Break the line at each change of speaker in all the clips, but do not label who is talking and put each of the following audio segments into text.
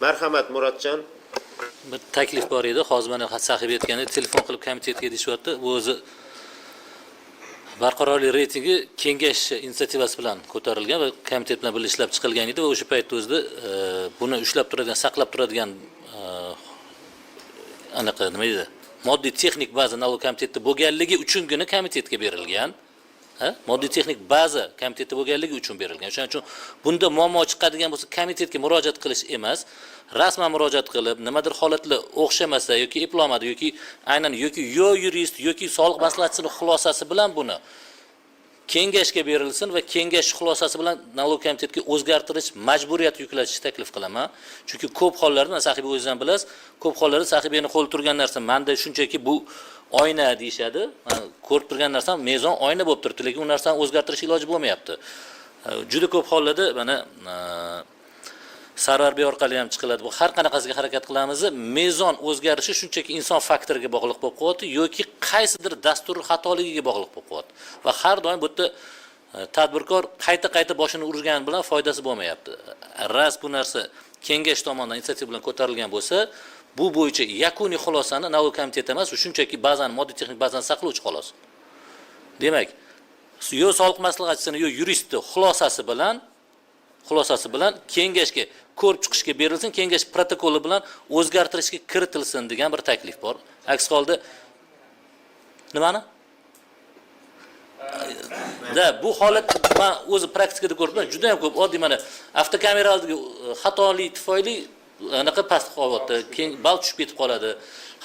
Marhamat Murodjon.
Bir taklif bor edi. Hozir mana sahib aytgani telefon qilib komitetga deyishyapti. Bu o'zi barqarorlik reytingi kengash inisiativasi bilan ko'tarilgan va komitet bilan birga ishlab chiqilgan edi va o'sha paytda o'zida buni ushlab turadigan, saqlab turadigan anaqa nima edi? Moddiy texnik baza налог komitetida bo'lganligi uchungina komitetga berilgan. Moddiy texnik baza komitetda bo'lganligi uchun berilgan. Shuning uchun bunda muammo chiqadigan bo'lsa komitetga murojaat qilish emas, rasman murojaat qilib, nimadir holatlar o'xshamasa yoki eplomadi yoki aynan yoki yurist yoki soliq maslahatchisining xulosasi bilan buni kengashga berilsin va kengash xulosasi bilan налог komitetiga o'zgartirish majburiyati yuklatish taklif qilaman. Chunki ko'p hollarda, sahibi o'zingiz ham bilasiz, ko'p hollarda sahibani qo'l turgan narsa menda shunchaki bu oyna deyshadi. Ko'rib turgan narsam mezon oyna bo'lib turibdi, lekin u narsani o'zgartirish iloji bo'lmayapti. Juda ko'p hollarda mana sararbiy orqali ham chiqiladi. Bu har qanaqasiga harakat qilamiz. Mezon o'zgarishi shunchaki inson faktoriga bog'liq bo'lib qo'yadi yoki qaysidir dastur xatoligiga bog'liq bo'lib qo'yadi. Va har doim bu yerda tadbirkor qayta boshini urgan bilan foydasi bo'lmayapti. Ras bu narsa kengash tomonidan inisiativa bilan ko'tarilgan bo'lsa, bu bo'yicha yakuniy xulosani налог komiteti emas, shunchaki ba'zan moddiy texnik ba'zan saqlovchi xolos. Demak, yo soliq maslahatchisining yo yuristni xulosasi bilan kengashga ko'rib chiqishga berilsin, kengash protokoli bilan o'zgartirishga kiritilsin degan bir taklif bor. Aks holda nimani? Bu holat men o'zi praktikada ko'rdim, juda ham ko'p. Oddiy mana avtokameraldagi xatolik tufayli anaqa past holatda keyin bal tushib ketib qoladi.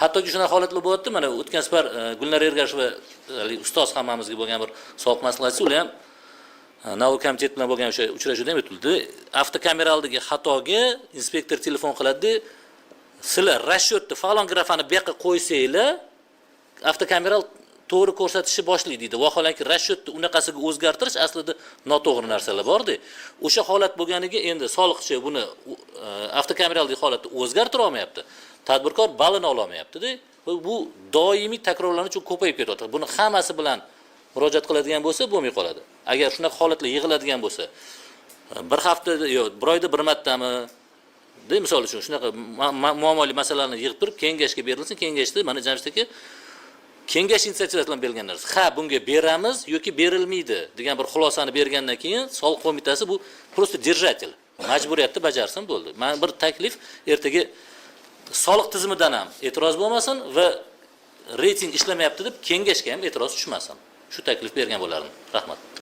Hattoki shunaqa holatlar bo'lyapti. Mana o'tgan safar Gulnar Ergasheva ustoz hammamizga bo'lgan bir soliq maslahatchisi, ular ham налог komiteti bilan bo'lgan o'sha uchrashuvda ham o'tildi. Avtokameraldagi xatoga inspektor telefon qiladi. Sizlar rashyotni falon grafani bu yoqqa qo'ysanglar, avtokameral to'g'ri ko'rsatishni boshlaydi deydi. Vaholanki rashyotni unaqasiga o'zgartirish aslida noto'g'ri narsalar bor-da. O'sha holat bo'lganiga endi soliqchi buni avtokameraldagi holatni o'zgartira olmayapti. Tadbirkor balini ola olmayapti-da. Bu doimiy takrorlanuvchi uchun ko'payib ketyapti. Buni hammasi bilan murojaat qiladigan bo'lsa, bo'lmay qoladi. Agar shunaqa holatlar yig'iladigan bo'lsa, bir haftada yo bir oyda bir martami, misol uchun shunaqa muammoli masalalarni yig'ib turib kengashga berilsin, kengashda mana Jamshidga kengash inisiativasi bilan berilgan narsa. Bunga beramiz yoki berilmaydi degan bir xulosani bergandan keyin soliq qo'mitasi bu просто держатель, majburiyatni bajarsin bo'ldi. Men bir taklif ertaga soliq tizimidan ham e'tiroz bo'lmasin va reyting ishlamayapti deb kengashga ham e'tiroz tushmasin. Shu taklif bergan bo'lardim. Rahmat.